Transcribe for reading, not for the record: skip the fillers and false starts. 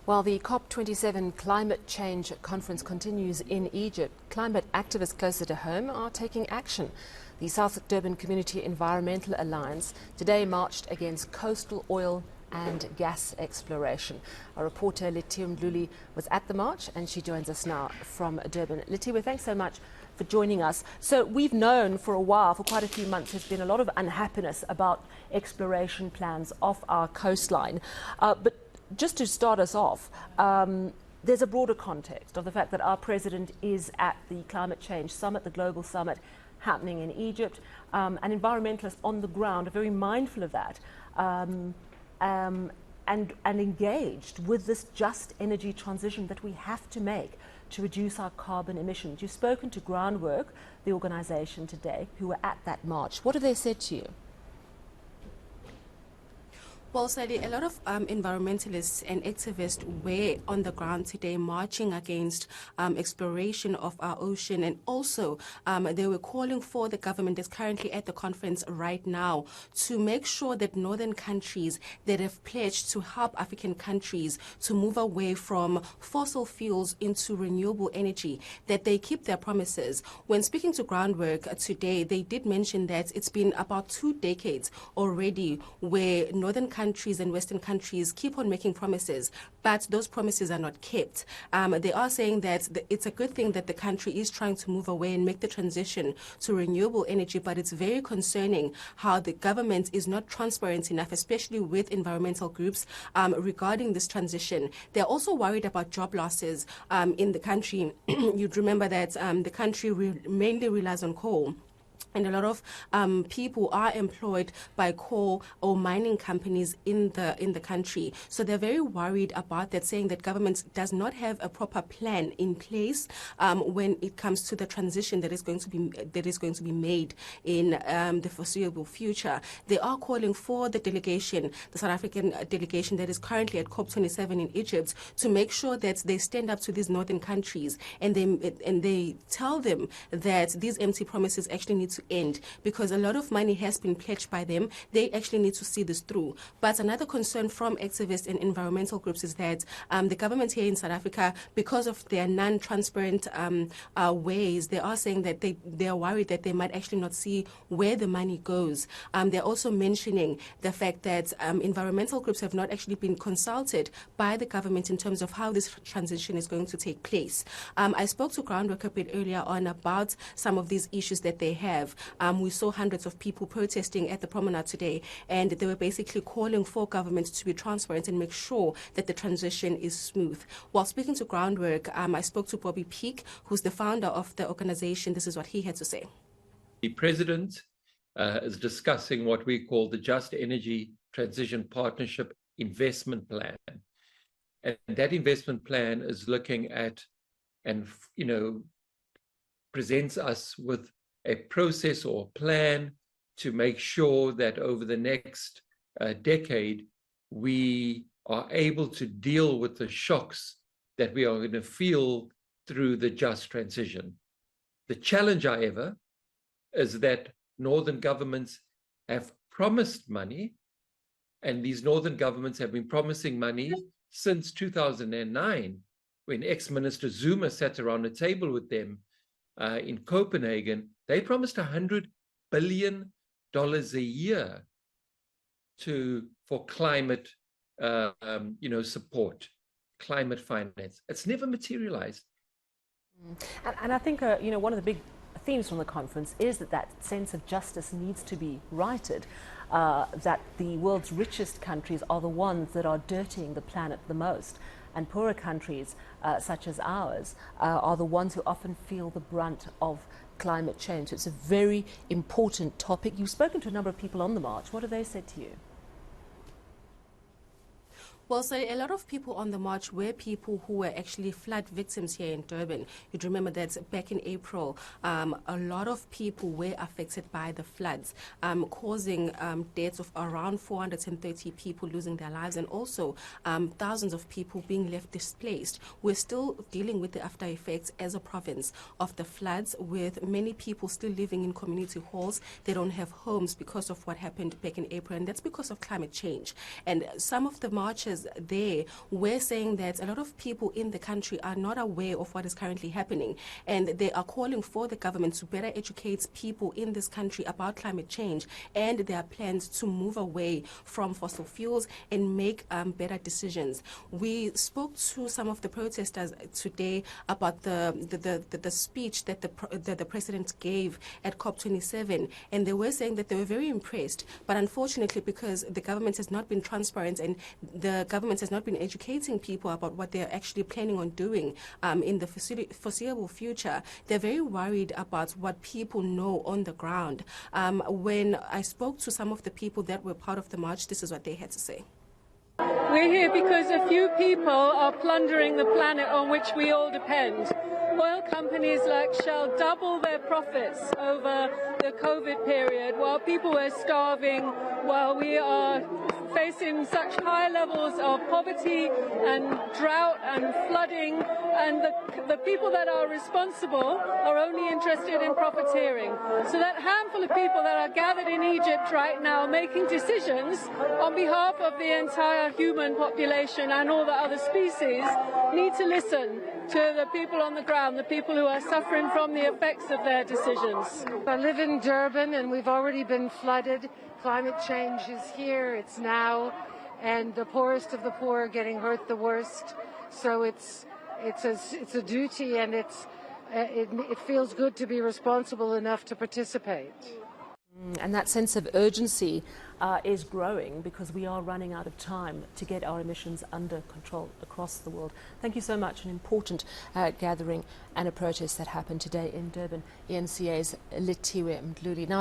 While the COP27 climate change conference continues in Egypt, climate activists closer to home are taking action. The South Durban Community Environmental Alliance today marched against coastal oil and gas exploration. Our reporter Lethiwe Mdluli was at the march and she joins us now from Durban. Lethiwe, thanks so much for joining us. So we've known for a while, for quite a few months, there's been a lot of unhappiness about exploration plans off our coastline. But just to start us off, there's a broader context of the fact that our president is at the climate change summit, the global summit happening in Egypt, and environmentalists on the ground are very mindful of that and engaged with this just energy transition that we have to make to reduce our carbon emissions. You've spoken to Groundwork, the organisation today, who were at that march. What have they said to you? Well, Sally, a lot of environmentalists and activists were on the ground today marching against exploration of our ocean, and also they were calling for the government that's currently at the conference right now to make sure that northern countries that have pledged to help African countries to move away from fossil fuels into renewable energy, that they keep their promises. When speaking to Groundwork today, they did mention that it's been about 2 decades already where northern countries and Western countries keep on making promises, but those promises are not kept. They are saying that it's a good thing that the country is trying to move away and make the transition to renewable energy, but it's very concerning how the government is not transparent enough, especially with environmental groups, regarding this transition. They're also worried about job losses in the country. You'd remember that the country mainly relies on coal. And a lot of people are employed by coal or mining companies in the country. So they're very worried about that, saying that government does not have a proper plan in place when it comes to the transition that is going to be made in the foreseeable future. They are calling for the delegation, the South African delegation that is currently at COP27 in Egypt, to make sure that they stand up to these northern countries and they tell them that these empty promises actually need to end, because a lot of money has been pledged by them. They actually need to see this through. But another concern from activists and environmental groups is that the government here in South Africa, because of their non-transparent ways, they are saying that they are worried that they might actually not see where the money goes. They're also mentioning the fact that environmental groups have not actually been consulted by the government in terms of how this transition is going to take place. I spoke to Groundwork a bit earlier on about some of these issues that they have. We saw hundreds of people protesting at the promenade today, and they were basically calling for government to be transparent and make sure that the transition is smooth. While speaking to Groundwork, I spoke to Bobby Peake, who's the founder of the organization. This is what he had to say. The president is discussing what we call the Just Energy Transition Partnership Investment Plan. And that investment plan is looking at and, presents us with a process or plan to make sure that over the next decade, we are able to deal with the shocks that we are going to feel through the just transition. The challenge, however, is that northern governments have promised money, and these northern governments have been promising money since 2009, when ex-Minister Zuma sat around a table with them in Copenhagen. They promised $100 billion a year for climate, support, climate finance. It's never materialized. And I think, one of the big themes from the conference is that sense of justice needs to be righted, that the world's richest countries are the ones that are dirtying the planet the most. And poorer countries, such as ours, are the ones who often feel the brunt of climate change. It's a very important topic. You've spoken to a number of people on the march. What have they said to you? Well, so a lot of people on the march were people who were actually flood victims here in Durban. You'd remember that back in April, a lot of people were affected by the floods, causing deaths of around 430 people losing their lives, and also thousands of people being left displaced. We're still dealing with the after effects as a province of the floods, with many people still living in community halls. They don't have homes because of what happened back in April, and that's because of climate change. And some of the marchers protesters there were saying that a lot of people in the country are not aware of what is currently happening, and they are calling for the government to better educate people in this country about climate change and their plans to move away from fossil fuels and make better decisions. We spoke to some of the protesters today about the speech that the president gave at COP27, and they were saying that they were very impressed, but unfortunately, because the government has not been transparent and the government has not been educating people about what they're actually planning on doing in the foreseeable future, they're very worried about what people know on the ground. When I spoke to some of the people that were part of the march, this is what they had to say. We're here because a few people are plundering the planet on which we all depend. Oil companies like Shell double their profits over the COVID period while people were starving, while we are facing such high levels of poverty and drought and flooding, and the people that are responsible are only interested in profiteering. So that handful of people that are gathered in Egypt right now making decisions on behalf of the entire human population and all the other species need to listen to the people on the ground, the people who are suffering from the effects of their decisions. I live in Durban and we've already been flooded. Climate change is here, it's now, and the poorest of the poor are getting hurt the worst. So it's a duty, and it feels good to be responsible enough to participate. And that sense of urgency is growing because we are running out of time to get our emissions under control across the world. Thank you so much. An important gathering and a protest that happened today in Durban. eNCA's Lethiwe Mdluli. Now